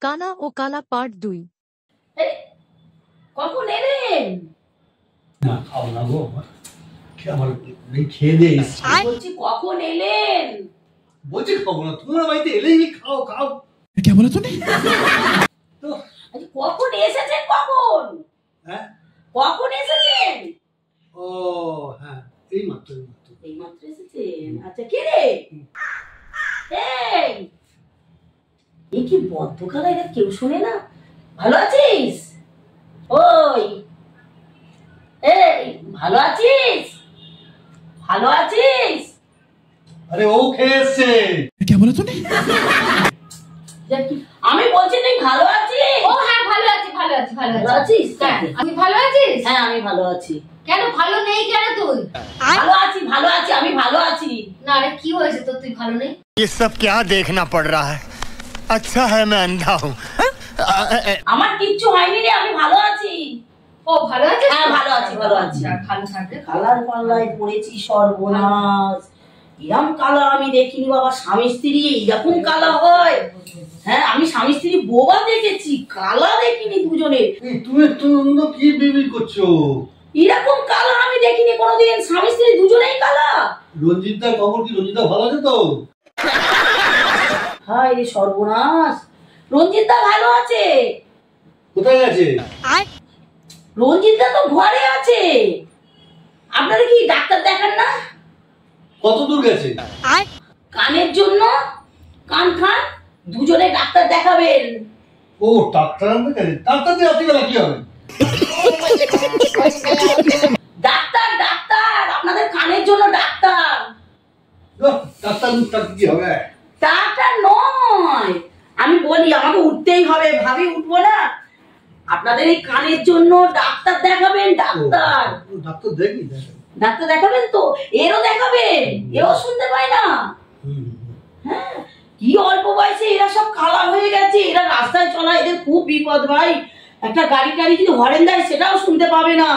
কানা ও কালা পার্ট 2। কখন এলেন? না খাও না গো, আমার খেয়ে দিয়ে এসছি। বলছি কখন এলেন? বলছি খাবো না, তোমার বাড়িতে এলেই খাও খাও। क्या बोला तूने? তো কখন এসেছেন? কখন হ্যাঁ কখন এসেছেন? ও হ্যাঁ এই মাত্র এসেছেন। আচ্ছা কে রে? এই কি বদ্ধকালা, এটা কেউ শোনে না। ভালো আছিস? ওই এই ভালো আছিস? ভালো আছিস? আরে ও খেয়ে এসছে। क्या बोला तूने? আমি বলছি তুই ভালো আছিস? ও হ্যাঁ ভালো আছি ভালো আছি ভালো ভালো আছি। আছিস? আমি ভালো আছিস? হ্যাঁ আমি ভালো আছি। কেন ভালো নেই কেন তুই? ভালো আছি ভালো আছি আমি ভালো আছি। না রে কি হয়েছে তোর, তুই ভালো নেই? ये सब क्या देखना पड़ रहा है? अच्छा है मैं अंधा हूँ। আমার কিচ্ছু হয়নি রে, আমি ভালো আছি। ও ভালো আছিস? হ্যাঁ ভালো আছি ভালো আছি। ভালো থাকবে। কালার পাল্লায় পড়েছি সর্বনাশ। এরকম কালা আমি দেখিনি বাবা, স্বামী স্ত্রী এরকম কালা হয়? হ্যাঁ আমি স্বামী স্ত্রী বোবা দেখেছি, কালা দেখিনি দুজনের। তুমি তোমরা কি বিবি করছো? এরকম কালা আমি দেখিনি কোনোদিন, স্বামী স্ত্রী দুজনেই কালা। রঞ্জিতদার খবর কি? রঞ্জিতা ভালো আছে তো? হায় রে সর্বনাশ, রঞ্জিত দা ভালো আছে। কোথায় গেছে? রঞ্জিত দা তো ঘরে আছে। আপনারা কি ডাক্তার দেখান না? কত দূর গেছে? কানের জন্য কান খান, দুজনে ডাক্তার দেখাবেন। ও ডাক্তার আনতে গেছে? ডাক্তার দিয়ে রাত্রিবেলা কি হবে? ডাক্তার ডাক্তার আপনাদের কানের জন্য ডাক্তার। ডাক্তার কি হবে? ডাক্তার নয়, আমি বলি আমাকে উঠতেই হবে, ভাবি উঠবো না। আপনাদের এই কানের জন্য ডাক্তার দেখাবেন। ডাক্তার ডাক্তার দেখি ডাক্তার দেখাবেন তো, এরও দেখাবেন, এও শুনতে পায় না। হ্যাঁ কি অল্প বয়সে এরা সব কালা হয়ে গেছে, এরা রাস্তায় চলা এদের খুব বিপদ ভাই। একটা গাড়ি টাড়ি যদি হরেন দেয় সেটাও শুনতে পাবে না।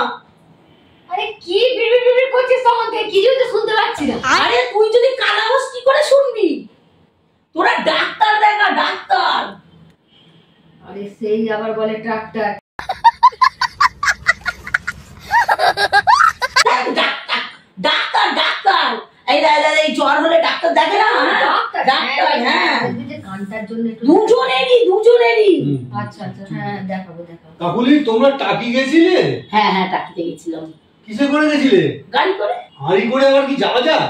আরে কি বিড়বিড় করছিস তখন থেকে, কিছুই তো শুনতে পাচ্ছি না। আরে তুই যদি কালা হোস কি করে শুনবি? তোরা ডাক্তার দেখা ডাক্তার। আরে সেই আবার বলে ডাক্তার। ডাক্তার ডাক্তার এই এই জ্বর হলে ডাক্তার দেখে না? ডাক্তার হ্যাঁ কানটার জন্য দুজনেরই। আচ্ছা আচ্ছা হ্যাঁ দেখাবো। কাকুলি তোমরা টাকি গেছিলে? হ্যাঁ হ্যাঁ টাকিতে গেছিলাম। কিসে করে গেছিলে? গাড়ি করে। হাঁড়ি করে আবার কি যাওয়া যায়?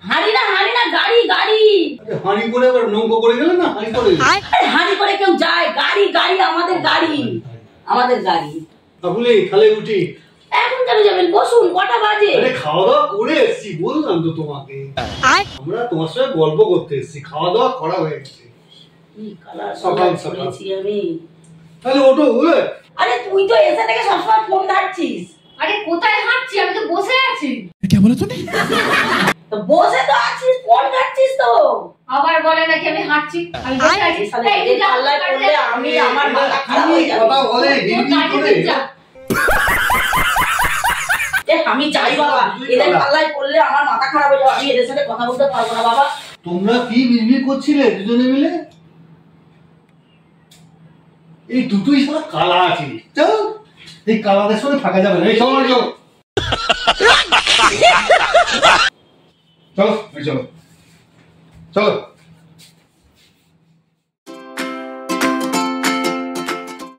হাঁড়ি না গাড়ি গাড়ি। হাঁড়ি করে আবার নৌকো করে গেলে না? হাঁড়ি করে হাঁড়ি করে কেউ যায়? গাড়ি গাড়ি আমাদের গাড়ি আমাদের গাড়ি। কাকুলি খালে উঠি। এখন কেন যাবেন? বসুন, কটা বাজে? আরে খাওয়া দাওয়া করে এসছি, বললাম তো তোমাকে। আমরা তোমার সাথে গল্প করতে এসছি, খাওয়া দাওয়া করা হয়ে গেছে। সকাল করেছি আমি। তাহলে ওঠো। আরে তুই তো এসে থেকে সবসময় ফোন ঘাটছিস। আরে কোথায় হাঁটছি? আমি তো বসে আছি। क्या बोला तूने? তো বসে তো আছিস, ফোন ঘাটছিস তো। আবার বলে নাকি আমি হাঁটছি, আমি বসে আছি। এই পাল্লায় পড়লে আমি আমার মাথা খারাপ হয়ে যাবে। কথা বলে হিড়হিড় করে। আমি চাই বাবা, এদের পাল্লায় পড়লে আমার মাথা খারাপ হয়ে যাবে, আমি এদের সাথে কথা বলতে পারবো না বাবা। তোমরা কি বিড়বিড় করছিলে দুজনে মিলে? এই দুটোই সারা কালা আছে। চল এই কালাদের সঙ্গে থাকা যাবে না। এই চলো চলো চলো চলো।